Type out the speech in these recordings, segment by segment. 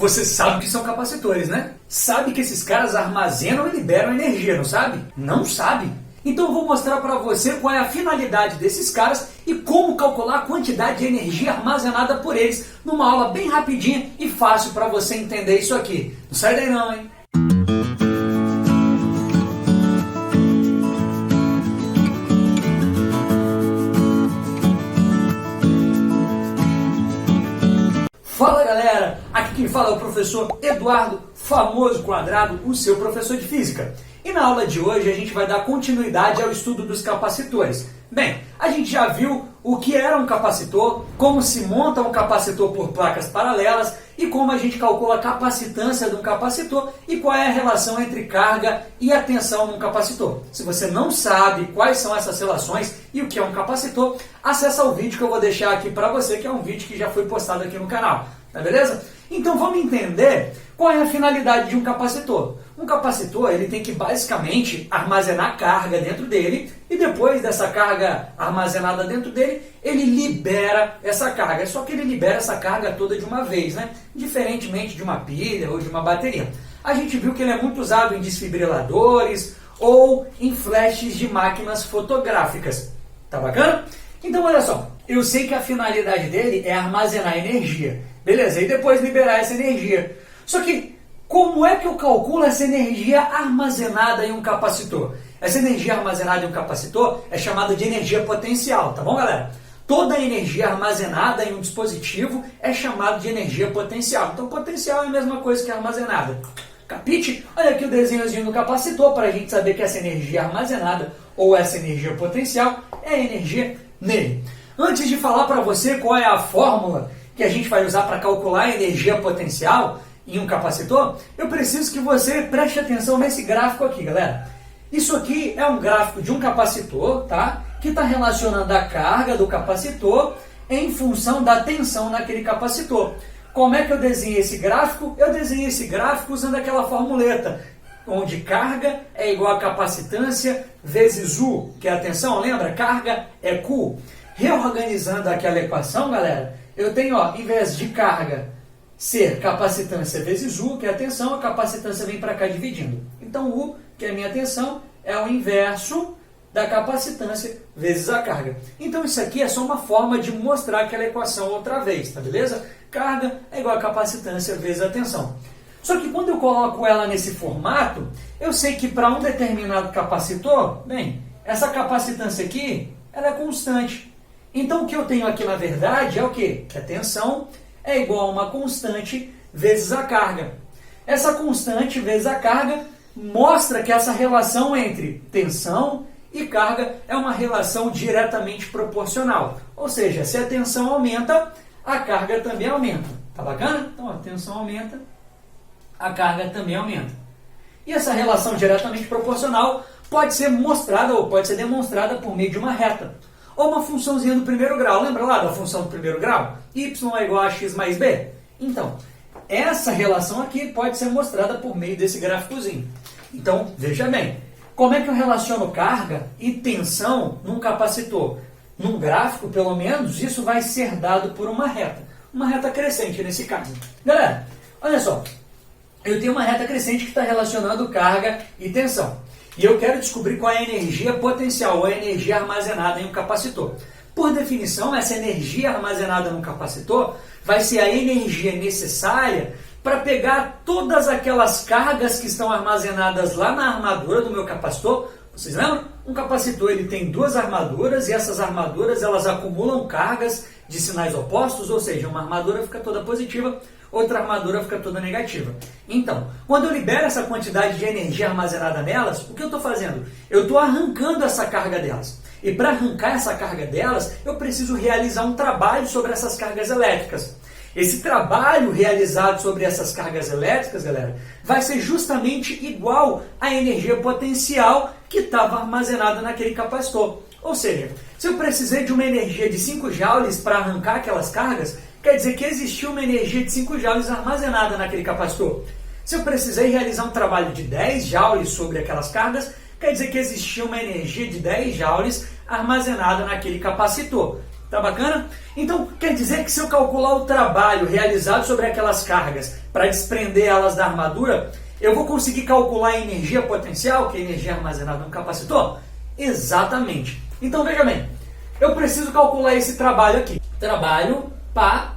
Você sabe que são capacitores, né? Sabe que esses caras armazenam e liberam energia, não sabe? Não sabe? Então eu vou mostrar para você qual é a finalidade desses caras e como calcular a quantidade de energia armazenada por eles numa aula bem rapidinha e fácil para você entender isso aqui. Não sai daí não, hein? Fala galera, aqui quem fala é o professor Eduardo Famoso Quadrado, o seu professor de física. E na aula de hoje a gente vai dar continuidade ao estudo dos capacitores. Bem, a gente já viu o que era um capacitor, como se monta um capacitor por placas paralelas e como a gente calcula a capacitância de um capacitor e qual é a relação entre carga e a tensão num capacitor. Se você não sabe quais são essas relações e o que é um capacitor, acessa o vídeo que eu vou deixar aqui para você, que é um vídeo que já foi postado aqui no canal, tá beleza? Então vamos entender qual é a finalidade de um capacitor. Um capacitor ele tem que basicamente armazenar carga dentro dele e depois dessa carga armazenada dentro dele, ele libera essa carga. Só que ele libera essa carga toda de uma vez, né? Diferentemente de uma pilha ou de uma bateria. A gente viu que ele é muito usado em desfibriladores ou em flashes de máquinas fotográficas. Tá bacana? Então olha só, eu sei que a finalidade dele é armazenar energia. Beleza, e depois liberar essa energia. Só que como é que eu calculo essa energia armazenada em um capacitor? Essa energia armazenada em um capacitor é chamada de energia potencial, tá bom, galera? Toda energia armazenada em um dispositivo é chamada de energia potencial. Então, potencial é a mesma coisa que armazenada. Capite? Olha aqui o desenhozinho do capacitor para a gente saber que essa energia armazenada ou essa energia potencial é a energia nele. Antes de falar para você qual é a fórmula que a gente vai usar para calcular a energia potencial em um capacitor, eu preciso que você preste atenção nesse gráfico aqui, galera. Isso aqui é um gráfico de um capacitor, tá? Que está relacionando a carga do capacitor em função da tensão naquele capacitor. Como é que eu desenhei esse gráfico? Eu desenhei esse gráfico usando aquela formuleta, onde carga é igual a capacitância vezes U, que é a tensão, lembra? Carga é Q. Reorganizando aquela equação, galera, eu tenho, ó, em vez de carga ser capacitância vezes U, que é a tensão, a capacitância vem para cá dividindo. Então U, que é a minha tensão, é o inverso da capacitância vezes a carga. Então isso aqui é só uma forma de mostrar aquela equação outra vez, tá beleza? Carga é igual a capacitância vezes a tensão. Só que quando eu coloco ela nesse formato, eu sei que para um determinado capacitor, bem, essa capacitância aqui, ela é constante. Então o que eu tenho aqui na verdade é o quê? Que a tensão é igual a uma constante vezes a carga. Essa constante vezes a carga mostra que essa relação entre tensão e carga é uma relação diretamente proporcional. Ou seja, se a tensão aumenta, a carga também aumenta. Tá bacana? Então a tensão aumenta, a carga também aumenta. E essa relação diretamente proporcional pode ser mostrada ou pode ser demonstrada por meio de uma reta. Ou uma funçãozinha do primeiro grau. Lembra lá da função do primeiro grau? Y é igual a x mais b. Então, essa relação aqui pode ser mostrada por meio desse gráficozinho. Então, veja bem. Como é que eu relaciono carga e tensão num capacitor? Num gráfico, pelo menos, isso vai ser dado por uma reta. Uma reta crescente, nesse caso. Galera, olha só. Eu tenho uma reta crescente que está relacionando carga e tensão. E eu quero descobrir qual é a energia potencial, ou a energia armazenada em um capacitor. Por definição, essa energia armazenada num capacitor vai ser a energia necessária para pegar todas aquelas cargas que estão armazenadas lá na armadura do meu capacitor. Vocês lembram? Um capacitor ele tem duas armaduras e essas armaduras elas acumulam cargas de sinais opostos, ou seja, uma armadura fica toda positiva, outra armadura fica toda negativa. Então, quando eu libero essa quantidade de energia armazenada nelas, o que eu estou fazendo? Eu estou arrancando essa carga delas. E para arrancar essa carga delas, eu preciso realizar um trabalho sobre essas cargas elétricas. Esse trabalho realizado sobre essas cargas elétricas, galera, vai ser justamente igual à energia potencial que estava armazenada naquele capacitor. Ou seja, se eu precisei de uma energia de 5 joules para arrancar aquelas cargas, quer dizer que existiu uma energia de 5 joules armazenada naquele capacitor. Se eu precisei realizar um trabalho de 10 joules sobre aquelas cargas, quer dizer que existia uma energia de 10 joules armazenada naquele capacitor. Tá bacana? Então, quer dizer que se eu calcular o trabalho realizado sobre aquelas cargas para desprender elas da armadura, eu vou conseguir calcular a energia potencial, que é a energia armazenada no capacitor? Exatamente. Então, veja bem, eu preciso calcular esse trabalho aqui. Trabalho, pá,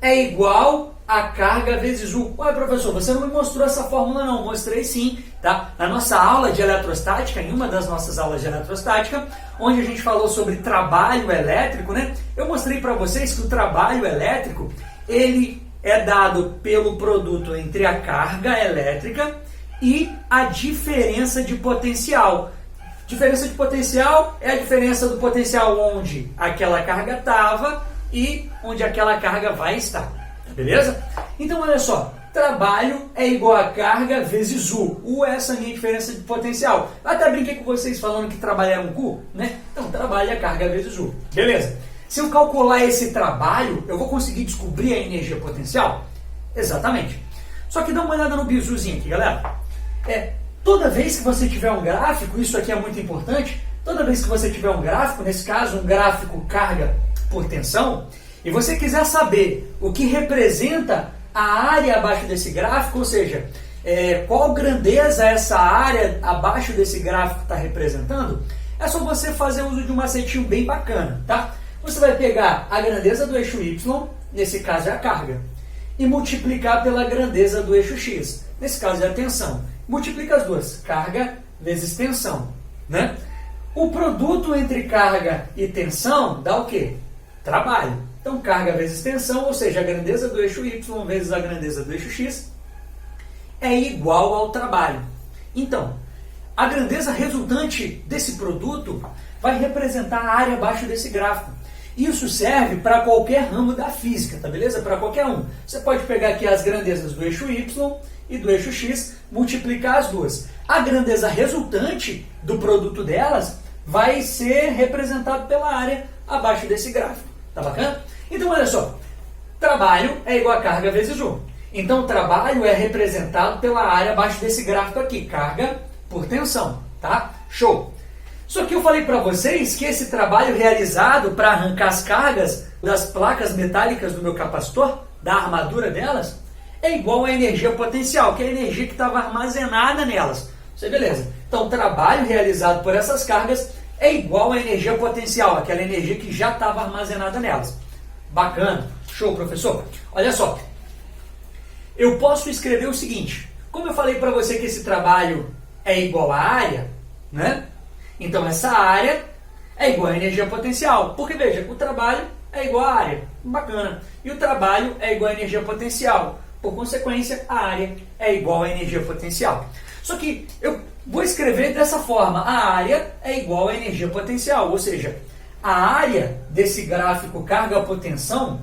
é igual a carga vezes U. Ué, professor, você não me mostrou essa fórmula não. Mostrei sim, tá? Na nossa aula de eletrostática, em uma das nossas aulas de eletrostática, onde a gente falou sobre trabalho elétrico, né? Eu mostrei para vocês que o trabalho elétrico, ele é dado pelo produto entre a carga elétrica e a diferença de potencial. Diferença de potencial é a diferença do potencial onde aquela carga estava e onde aquela carga vai estar. Beleza? Então, olha só. Trabalho é igual a carga vezes U. U é essa minha diferença de potencial. Até brinquei com vocês falando que trabalho era um Q, né? Então, trabalho é carga vezes U. Beleza? Se eu calcular esse trabalho, eu vou conseguir descobrir a energia potencial? Exatamente. Só que dá uma olhada no bizuzinho aqui, galera. Toda vez que você tiver um gráfico, isso aqui é muito importante, toda vez que você tiver um gráfico, nesse caso um gráfico carga por tensão, e você quiser saber o que representa a área abaixo desse gráfico, ou seja, qual grandeza essa área abaixo desse gráfico está representando, é só você fazer uso de um macetinho bem bacana, tá? Você vai pegar a grandeza do eixo Y, nesse caso é a carga, e multiplicar pela grandeza do eixo X, nesse caso é a tensão. Multiplica as duas, carga vezes tensão, né? O produto entre carga e tensão dá o quê? Trabalho. Então, carga vezes tensão, ou seja, a grandeza do eixo Y vezes a grandeza do eixo X, é igual ao trabalho. Então, a grandeza resultante desse produto vai representar a área abaixo desse gráfico. Isso serve para qualquer ramo da física, tá beleza? Para qualquer um. Você pode pegar aqui as grandezas do eixo Y e do eixo X, multiplicar as duas. A grandeza resultante do produto delas vai ser representado pela área abaixo desse gráfico. Tá bacana? Então, olha só. Trabalho é igual a carga vezes U. Então, trabalho é representado pela área abaixo desse gráfico aqui. Carga por tensão. Tá? Show! Só que eu falei para vocês que esse trabalho realizado para arrancar as cargas das placas metálicas do meu capacitor, da armadura delas, é igual à energia potencial, que é a energia que estava armazenada nelas. Isso é beleza. Então, o trabalho realizado por essas cargas é igual à energia potencial, aquela energia que já estava armazenada nelas. Bacana. Show, professor. Olha só. Eu posso escrever o seguinte. Como eu falei para você que esse trabalho é igual à área, né? Então, essa área é igual à energia potencial. Porque, veja, o trabalho é igual à área. Bacana. E o trabalho é igual à energia potencial. Por consequência, a área é igual à energia potencial. Só que eu vou escrever dessa forma. A área é igual à energia potencial. Ou seja, a área desse gráfico carga por tensão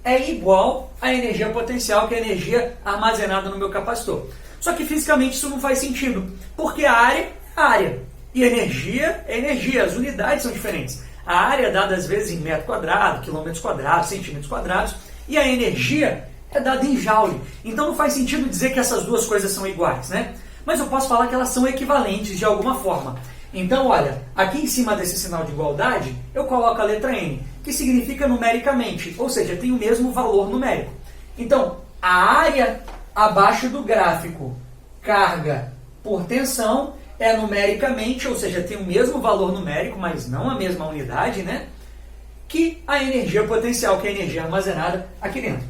é igual à energia potencial, que é a energia armazenada no meu capacitor. Só que fisicamente isso não faz sentido. Porque a área é área. E energia é energia. As unidades são diferentes. A área é dada às vezes em metro quadrado, quilômetros quadrados, centímetros quadrados. E a energia é dada em joule. Então não faz sentido dizer que essas duas coisas são iguais, né? Mas eu posso falar que elas são equivalentes de alguma forma. Então, olha, aqui em cima desse sinal de igualdade, eu coloco a letra N, que significa numericamente, ou seja, tem o mesmo valor numérico. Então, a área abaixo do gráfico carga por tensão é numericamente, ou seja, tem o mesmo valor numérico, mas não a mesma unidade, né? Que a energia potencial, que é a energia armazenada aqui dentro.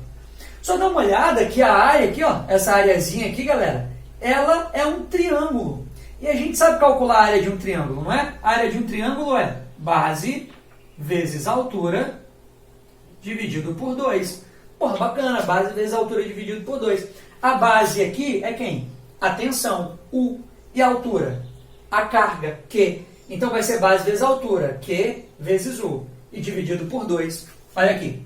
Só dá uma olhada que a área aqui, ó, essa areazinha aqui, galera, ela é um triângulo. E a gente sabe calcular a área de um triângulo, não é? A área de um triângulo é base vezes altura dividido por 2. Porra, bacana, base vezes altura dividido por 2. A base aqui é quem? A tensão, U. E a altura? A carga, Q. Então vai ser base vezes altura, Q vezes U. E dividido por 2. Olha aqui.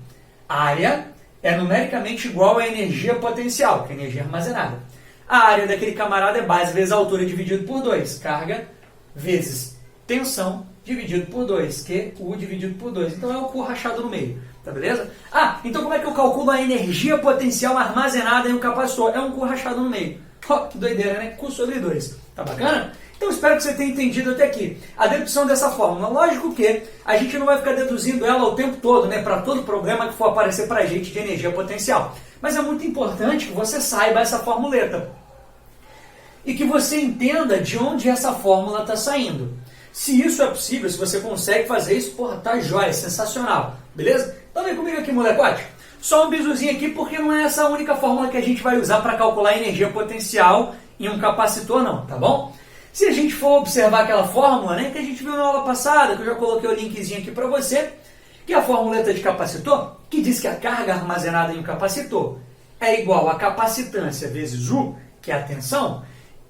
A área é numericamente igual à energia potencial, que é a energia armazenada. A área daquele camarada é base vezes altura dividido por 2. Carga vezes tensão dividido por 2. Que U dividido por 2. Então é o Q rachado no meio. Tá beleza? Então como é que eu calculo a energia potencial armazenada em um capacitor? É um Q rachado no meio. Que doideira, né? Q sobre 2. Tá bacana? Então espero que você tenha entendido até aqui a dedução dessa fórmula. Lógico que a gente não vai ficar deduzindo ela o tempo todo, né, para todo problema que for aparecer para a gente de energia potencial. Mas é muito importante que você saiba essa formuleta e que você entenda de onde essa fórmula está saindo. Se isso é possível, se você consegue fazer isso, porra, tá jóia, sensacional, beleza? Então vem comigo aqui, molecote. Só um bisuzinho aqui, porque não é essa a única fórmula que a gente vai usar para calcular a energia potencial em um capacitor, não, tá bom? Se a gente for observar aquela fórmula, né, que a gente viu na aula passada, que eu já coloquei o linkzinho aqui para você, que é a formuleta de capacitor, que diz que a carga armazenada em um capacitor é igual a capacitância vezes U, que é a tensão.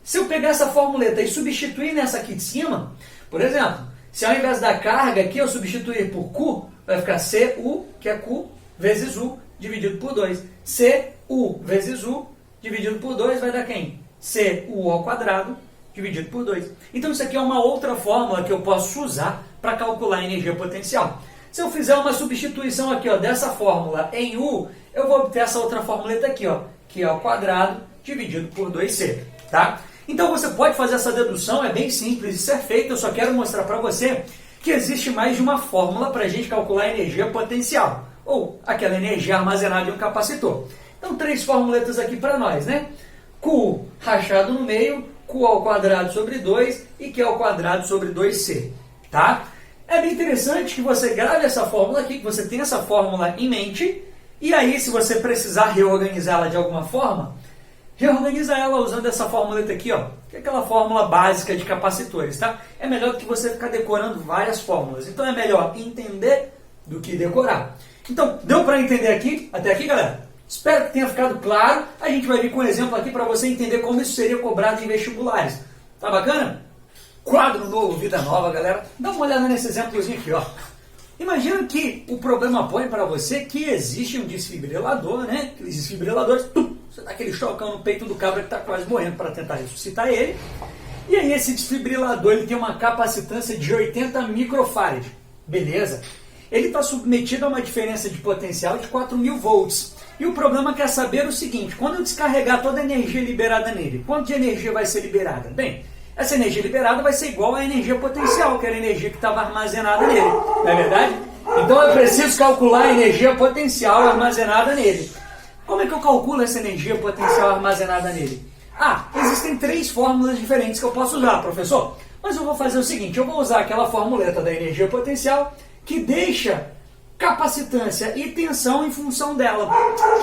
Se eu pegar essa formuleta e substituir nessa aqui de cima, por exemplo, se ao invés da carga aqui eu substituir por Q, vai ficar CU, que é Q, vezes U, dividido por 2. CU vezes U, dividido por 2, vai dar quem? CU ao quadrado, dividido por 2. Então isso aqui é uma outra fórmula que eu posso usar para calcular a energia potencial. Se eu fizer uma substituição aqui, ó, dessa fórmula em U, eu vou obter essa outra formuleta aqui, ó, que é ao quadrado, dividido por 2C, tá? Então você pode fazer essa dedução, é bem simples de ser feito, eu só quero mostrar para você que existe mais de uma fórmula para a gente calcular a energia potencial, ou aquela energia armazenada em um capacitor. Então 3 formuletas aqui para nós, né? Q rachado no meio, Q ao quadrado sobre 2 e Q ao quadrado sobre 2C, tá? É bem interessante que você grave essa fórmula aqui, que você tenha essa fórmula em mente, e aí se você precisar reorganizá-la de alguma forma, reorganiza ela usando essa formuleta aqui, ó, que é aquela fórmula básica de capacitores, tá? É melhor do que você ficar decorando várias fórmulas. Então é melhor entender do que decorar. Então, deu para entender aqui? Até aqui, galera? Espero que tenha ficado claro. A gente vai vir com um exemplo aqui para você entender como isso seria cobrado em vestibulares. Tá bacana? Quadro novo, vida nova, galera. Dá uma olhada nesse exemplozinho aqui, ó. Imagina que o problema põe para você que existe um desfibrilador, né? Aqueles desfibriladores, você dá aquele chocão no peito do cabra que está quase morrendo para tentar ressuscitar ele. E aí esse desfibrilador ele tem uma capacitância de 80 microfarad. Beleza? Ele está submetido a uma diferença de potencial de 4.000 volts. E o problema quer saber o seguinte, quando eu descarregar toda a energia liberada nele, quanto de energia vai ser liberada? Bem, essa energia liberada vai ser igual à energia potencial, que era a energia que estava armazenada nele. Não é verdade? Então eu preciso calcular a energia potencial armazenada nele. Como é que eu calculo essa energia potencial armazenada nele? Ah, existem 3 fórmulas diferentes que eu posso usar, professor. Mas eu vou fazer o seguinte, eu vou usar aquela formuleta da energia potencial que deixa capacitância e tensão em função dela.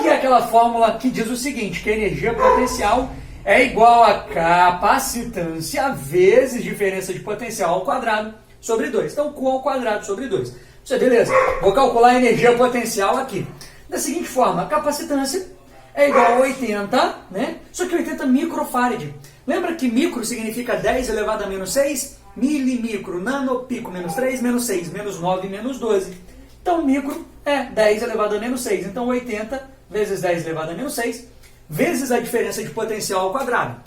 Que é aquela fórmula que diz o seguinte, que a energia potencial é igual a capacitância vezes diferença de potencial ao quadrado sobre 2. Então, Q ao quadrado sobre 2. Isso é beleza? Vou calcular a energia potencial aqui. Da seguinte forma, a capacitância é igual a 80, né? Só que 80 microfarad. Lembra que micro significa 10 elevado a menos 6? Milimicro, nanopico, menos 3, menos 6, menos 9, menos 12. Então, micro é 10 elevado a menos 6. Então, 80 vezes 10 elevado a menos 6, vezes a diferença de potencial ao quadrado.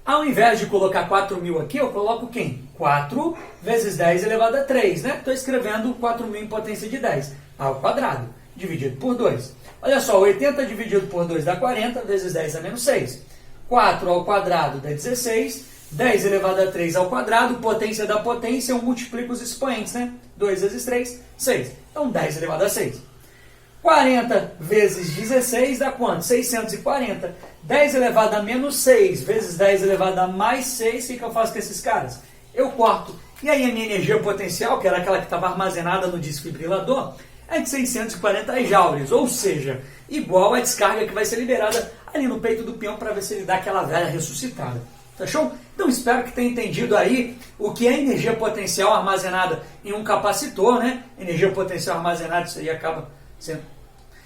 Ao invés de colocar 4.000 aqui, eu coloco quem? 4 vezes 10 elevado a 3, né? Estou escrevendo 4.000 em potência de 10 ao quadrado, dividido por 2. Olha só, 80 dividido por 2 dá 40, vezes 10 dá menos 6. 4 ao quadrado dá 16, 10 elevado a 3 ao quadrado, potência da potência, eu multiplico os expoentes, né? 2 vezes 3, 6. Então, 10 elevado a 6. 40 vezes 16 dá quanto? 640. 10 elevado a menos 6 vezes 10 elevado a mais 6, o que eu faço com esses caras? Eu corto. E aí a minha energia potencial, que era aquela que estava armazenada no desfibrilador, é de 640 joules, ou seja, igual à descarga que vai ser liberada ali no peito do peão para ver se ele dá aquela velha ressuscitada. Tá show? Então espero que tenha entendido aí o que é energia potencial armazenada em um capacitor, né? Energia potencial armazenada, isso aí acaba sendo...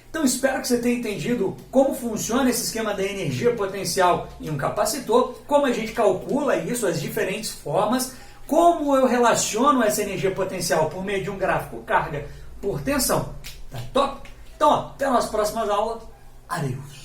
Então espero que você tenha entendido como funciona esse esquema da energia potencial em um capacitor, como a gente calcula isso, as diferentes formas, como eu relaciono essa energia potencial por meio de um gráfico carga por tensão. Tá top? Então, ó, até nas próximas aulas. Adeus!